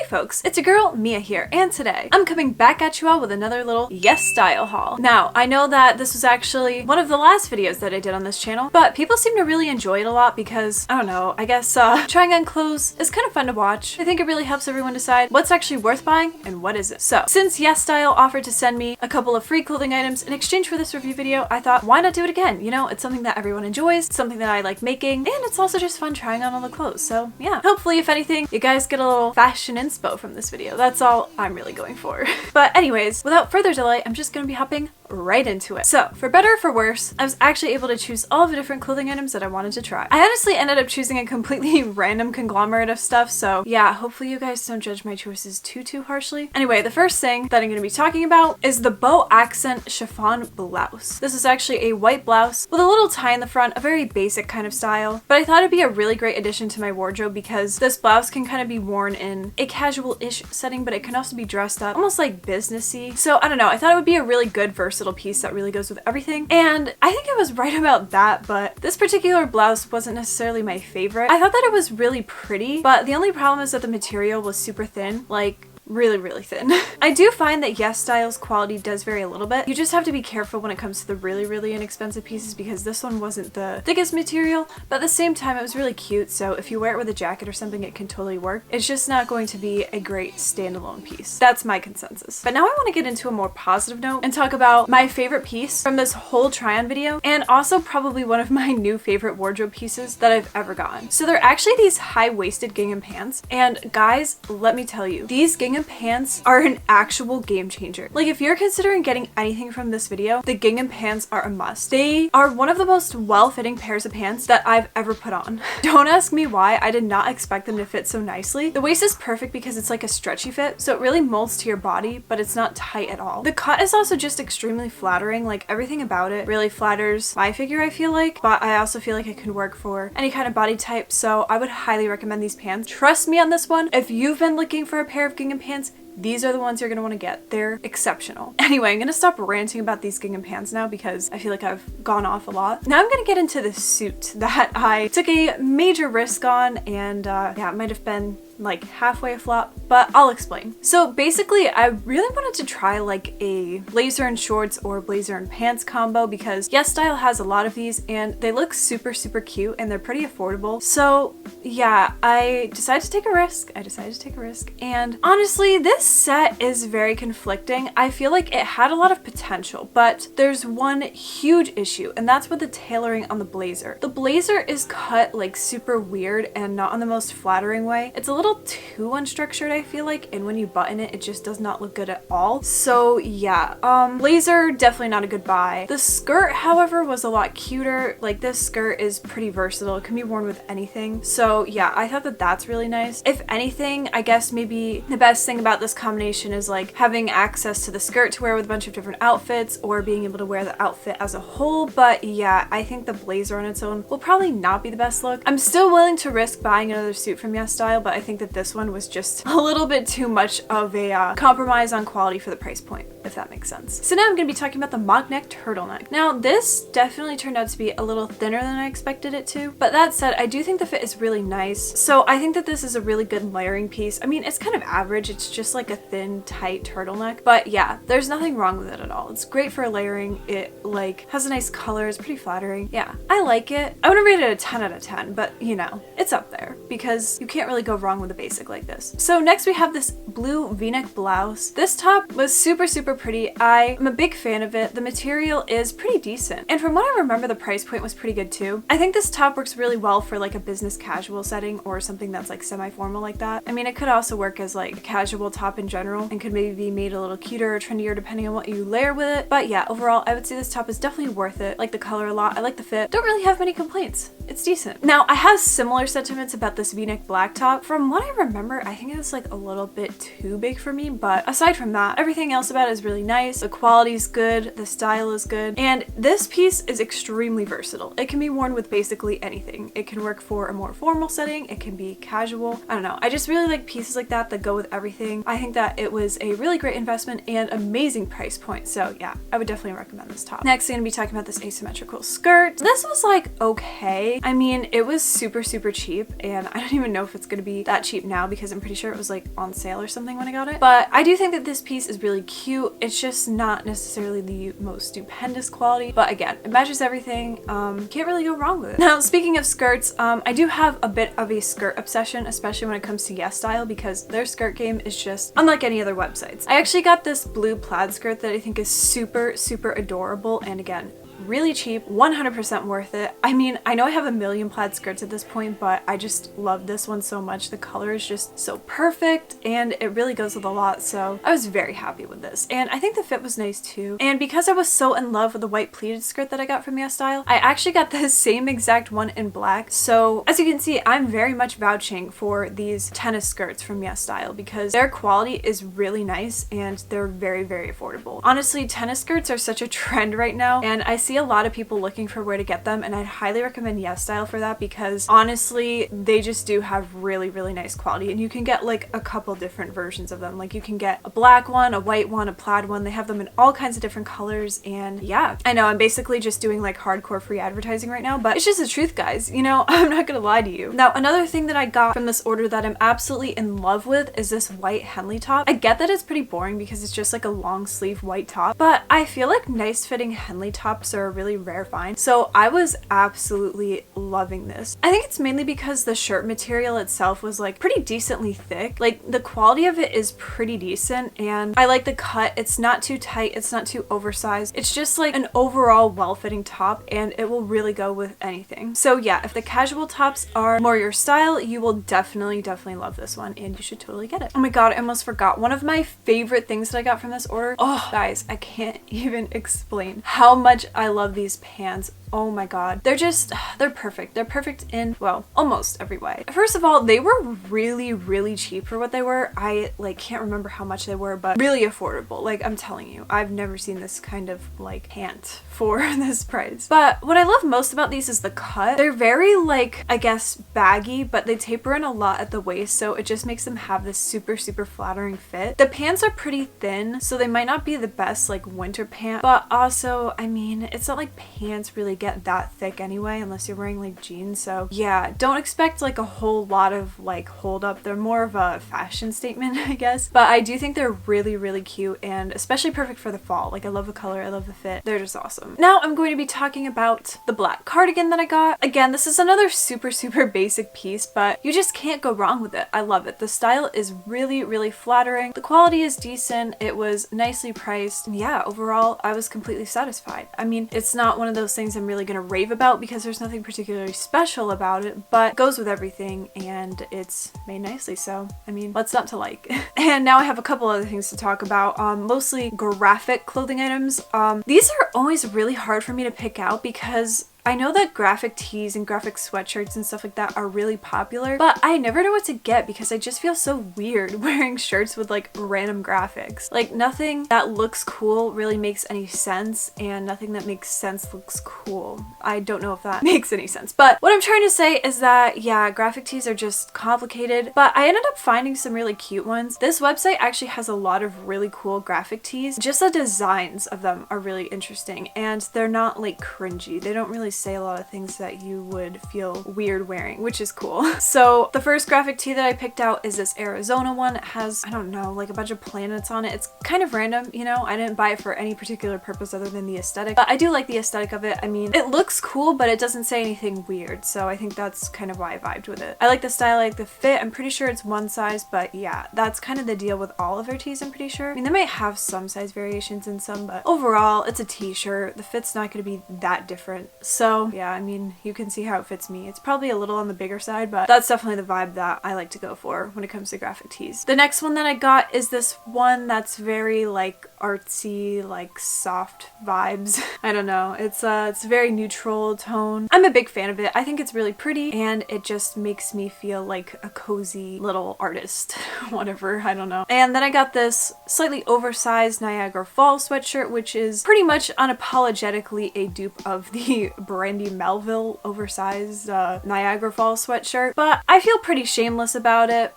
folks, it's your girl Mia here, and today I'm coming back at you all with another little YesStyle haul. Now, I know that this was actually one of the last videos that I did on this channel, but people seem to really enjoy it a lot because, I don't know, I guess trying on clothes is kind of fun to watch. I think it really helps everyone decide what's actually worth buying and what isn't. So, since YesStyle offered to send me a couple of free clothing items in exchange for this review video, I thought, why not do it again? You know, it's something that everyone enjoys, something that I like making, and it's also just fun trying on all the clothes. So, yeah. Hopefully, if anything, you guys get a little fashion inspo from this video. That's all I'm really going for. But anyways, without further delay, I'm just gonna be hopping right into it. So, for better or for worse, I was actually able to choose all of the different clothing items that I wanted to try. I honestly ended up choosing a completely random conglomerate of stuff, so yeah, hopefully you guys don't judge my choices too harshly. Anyway, the first thing that I'm gonna be talking about is the bow accent chiffon blouse. This is actually a white blouse with a little tie in the front, a very basic kind of style, but I thought it'd be a really great addition to my wardrobe because this blouse can kind of be worn in a casual-ish setting, but it can also be dressed up almost like businessy. So I don't know, I thought it would be a really good versatile piece that really goes with everything, and I think I was right about that, but this particular blouse wasn't necessarily my favorite. I thought that it was really pretty, but the only problem is that the material was super thin, like really thin. I do find that YesStyle's quality does vary a little bit. You just have to be careful when it comes to the really inexpensive pieces because this one wasn't the thickest material, but at the same time it was really cute, so if you wear it with a jacket or something it can totally work. It's just not going to be a great standalone piece. That's my consensus. But now I want to get into a more positive note and talk about my favorite piece from this whole try-on video, and also probably one of my new favorite wardrobe pieces that I've ever gotten. So they're actually these high-waisted gingham pants, and guys, let me tell you, these gingham pants are an actual game changer. Like, if you're considering getting anything from this video, the gingham pants are a must. They are one of the most well-fitting pairs of pants that I've ever put on. Don't ask me why, I did not expect them to fit so nicely. The waist is perfect because it's like a stretchy fit, so it really molds to your body, but it's not tight at all. The cut is also just extremely flattering, like everything about it really flatters my figure, I feel like, but I also feel like it can work for any kind of body type, so I would highly recommend these pants. Trust me on this one, if you've been looking for a pair of gingham pants, these are the ones you're going to want to get. They're exceptional. Anyway, I'm going to stop ranting about these gingham pants now because I feel like I've gone off a lot. Now I'm going to get into the suit that I took a major risk on, and yeah, it might have been like halfway a flop, but I'll explain. So basically, I really wanted to try like a blazer and shorts or blazer and pants combo because YesStyle has a lot of these and they look super cute and they're pretty affordable. So yeah, I decided to take a risk. And honestly, this set is very conflicting. I feel like it had a lot of potential, but there's one huge issue, and that's with the tailoring on the blazer. The blazer is cut like super weird and not on the most flattering way. It's a little too unstructured, I feel like, and when you button it, it just does not look good at all. So yeah, blazer, definitely not a good buy. The skirt, however, was a lot cuter. Like, this skirt is pretty versatile. It can be worn with anything. So yeah, I thought that that's really nice. If anything, I guess maybe the best thing about this combination is like having access to the skirt to wear with a bunch of different outfits or being able to wear the outfit as a whole. But yeah, I think the blazer on its own will probably not be the best look. I'm still willing to risk buying another suit from YesStyle, but I think that this one was just a little bit too much of a compromise on quality for the price point, if that makes sense. So now I'm going to be talking about the mock neck turtleneck. Now, this definitely turned out to be a little thinner than I expected it to, but that said, I do think the fit is really nice. So I think that this is a really good layering piece. I mean, it's kind of average. It's just like a thin, tight turtleneck, but yeah, there's nothing wrong with it at all. It's great for layering. It like has a nice color. It's pretty flattering. Yeah, I like it. I wouldn't rate it a 10 out of 10, but you know, it's up there because you can't really go wrong with a basic like this. So next we have this blue v-neck blouse. This top was super pretty. I'm a big fan of it. The material is pretty decent, and from what I remember, the price point was pretty good too. I think this top works really well for like a business casual setting or something that's like semi-formal like that. I mean, it could also work as like a casual top in general and could maybe be made a little cuter or trendier depending on what you layer with it. But yeah, overall, I would say this top is definitely worth it. I like the color a lot. I like the fit. Don't really have many complaints. It's decent. Now, I have similar sentiments about this v-neck black top. From what I remember, I think it was like a little bit too big for me, but aside from that, everything else about it is really nice. The quality is good, the style is good, and this piece is extremely versatile. It can be worn with basically anything. It can work for a more formal setting, it can be casual. I don't know, I just really like pieces like that that go with everything. I think that it was a really great investment and amazing price point, so yeah, I would definitely recommend this top. Next, I'm gonna be talking about this asymmetrical skirt. This was like okay. I mean, it was super cheap, and I don't even know if it's gonna be that cheap now because I'm pretty sure it was like on sale or something when I got it. But I do think that this piece is really cute. It's just not necessarily the most stupendous quality, but again, it matches everything. Can't really go wrong with it. Now, speaking of skirts, I do have a bit of a skirt obsession, especially when it comes to YesStyle, because their skirt game is just unlike any other websites. I actually got this blue plaid skirt that I think is super adorable, and again, really cheap, 100% worth it. I mean, I know I have a million plaid skirts at this point, but I just love this one so much. The color is just so perfect and it really goes with a lot, so I was very happy with this. And I think the fit was nice too. And because I was so in love with the white pleated skirt that I got from YesStyle, I actually got the same exact one in black. So as you can see, I'm very much vouching for these tennis skirts from YesStyle because their quality is really nice and they're very affordable. Honestly, tennis skirts are such a trend right now, and I see a lot of people looking for where to get them, and I'd highly recommend YesStyle for that because honestly they just do have really nice quality, and you can get like a couple different versions of them. Like you can get a black one, a white one, a plaid one. They have them in all kinds of different colors, and yeah, I know I'm basically just doing like hardcore free advertising right now, but it's just the truth, guys, you know. I'm not gonna lie to you. Now, another thing that I got from this order that I'm absolutely in love with is this white Henley top. I get that it's pretty boring because it's just like a long sleeve white top, but I feel like nice fitting Henley tops are a really rare find, so I was absolutely loving this. I think it's mainly because the shirt material itself was like pretty decently thick. Like the quality of it is pretty decent, and I like the cut. It's not too tight, it's not too oversized. It's just like an overall well-fitting top, and it will really go with anything. So yeah, if the casual tops are more your style, you will definitely love this one, and you should totally get it. Oh my god, I almost forgot. One of my favorite things that I got from this order, oh guys, I can't even explain how much I love these pants. Oh my god. They're perfect. They're perfect in, well, almost every way. First of all, they were really cheap for what they were. I like can't remember how much they were, but really affordable. Like I'm telling you, I've never seen this kind of like pant for this price. But what I love most about these is the cut. They're very like, I guess, baggy, but they taper in a lot at the waist, so it just makes them have this super flattering fit. The pants are pretty thin, so they might not be the best like winter pant, but also, I mean, it's not like pants really get that thick anyway unless you're wearing like jeans. So yeah, don't expect like a whole lot of like hold up. They're more of a fashion statement, I guess, but I do think they're really cute and especially perfect for the fall. Like I love the color, I love the fit. They're just awesome. Now I'm going to be talking about the black cardigan that I got. Again, this is another super basic piece, but you just can't go wrong with it. I love it. The style is really flattering. The quality is decent. It was nicely priced. And yeah, overall I was completely satisfied. I mean, it's not one of those things I'm really gonna rave about because there's nothing particularly special about it, but it goes with everything and it's made nicely, so I mean, what's not to like? And now I have a couple other things to talk about, mostly graphic clothing items. These are always really hard for me to pick out because I know that graphic tees and graphic sweatshirts and stuff like that are really popular, but I never know what to get because I just feel so weird wearing shirts with like random graphics. Like nothing that looks cool really makes any sense, and nothing that makes sense looks cool. I don't know if that makes any sense, but what I'm trying to say is that yeah, graphic tees are just complicated, but I ended up finding some really cute ones. This website actually has a lot of really cool graphic tees. Just the designs of them are really interesting, and they're not like cringy. They don't really say a lot of things that you would feel weird wearing, which is cool. So the first graphic tee that I picked out is this Arizona one. It has, I don't know, like a bunch of planets on it. It's kind of random, you know. I didn't buy it for any particular purpose other than the aesthetic, but I do like the aesthetic of it. I mean, it looks cool, but it doesn't say anything weird, so I think that's kind of why I vibed with it. I like the style, I like the fit. I'm pretty sure it's one size, but yeah, that's kind of the deal with all of their tees, I'm pretty sure. I mean, they might have some size variations in some, but overall, it's a t-shirt. The fit's not going to be that different. So yeah, I mean, you can see how it fits me. It's probably a little on the bigger side, but that's definitely the vibe that I like to go for when it comes to graphic tees. The next one that I got is this one that's very like artsy, like soft vibes. I don't know. It's very neutral tone. I'm a big fan of it. I think it's really pretty and it just makes me feel like a cozy little artist. Whatever, I don't know. And then I got this slightly oversized Niagara Falls sweatshirt, which is pretty much unapologetically a dupe of the Brandy Melville oversized Niagara Falls sweatshirt, but I feel pretty shameless about it.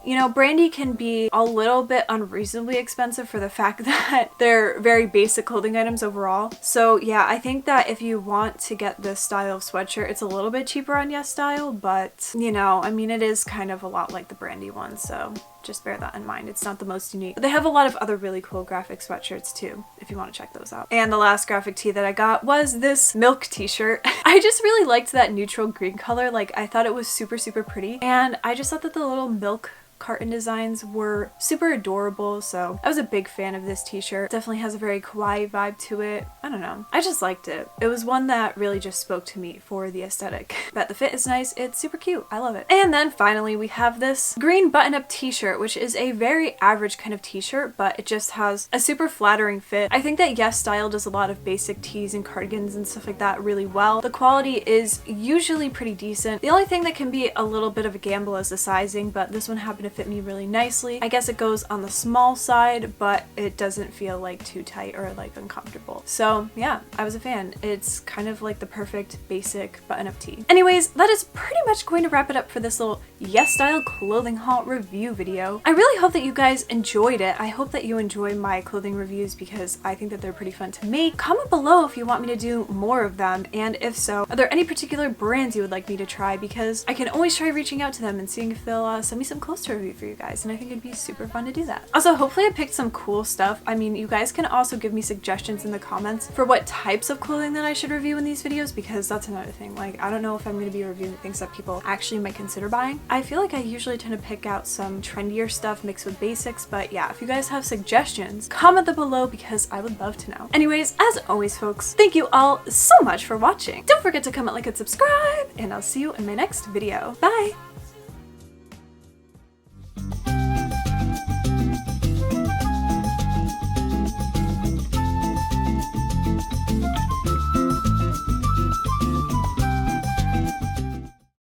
You know, brandy can be a little bit unreasonably expensive for the fact that they're very basic clothing items overall. So yeah, I think that if you want to get this style of sweatshirt, it's a little bit cheaper on YesStyle, but you know, I mean, it is kind of a lot like the brandy one, so just bear that in mind. It's not the most unique. But they have a lot of other really cool graphic sweatshirts too, if you want to check those out. And the last graphic tee that I got was this milk t-shirt. I just really liked that neutral green color. Like, I thought it was super, super pretty. And I just thought that the little milk carton designs were super adorable, so I was a big fan of this t-shirt. Definitely has a very kawaii vibe to it. I don't know. I just liked it. It was one that really just spoke to me for the aesthetic. But the fit is nice. It's super cute. I love it. And then finally we have this green button-up t-shirt, which is a very average kind of t-shirt, but it just has a super flattering fit. I think that YesStyle does a lot of basic tees and cardigans and stuff like that really well. The quality is usually pretty decent. The only thing that can be a little bit of a gamble is the sizing, but this one happened to fit me really nicely. I guess it goes on the small side, but it doesn't feel like too tight or like uncomfortable. So yeah, I was a fan. It's kind of like the perfect basic button-up tee. Anyways, that is pretty much going to wrap it up for this little YesStyle clothing haul review video. I really hope that you guys enjoyed it. I hope that you enjoy my clothing reviews because I think that they're pretty fun to make. Comment below if you want me to do more of them, and if so, are there any particular brands you would like me to try, because I can always try reaching out to them and seeing if they'll send me some clothes to review for you guys, and I think it'd be super fun to do that. Also, hopefully I picked some cool stuff. I mean, you guys can also give me suggestions in the comments for what types of clothing that I should review in these videos, because that's another thing. Like, I don't know if I'm going to be reviewing things that people actually might consider buying. I feel like I usually tend to pick out some trendier stuff mixed with basics, but yeah, if you guys have suggestions, comment them below because I would love to know. Anyways, as always folks, thank you all so much for watching. Don't forget to comment, like, and subscribe, and I'll see you in my next video. Bye!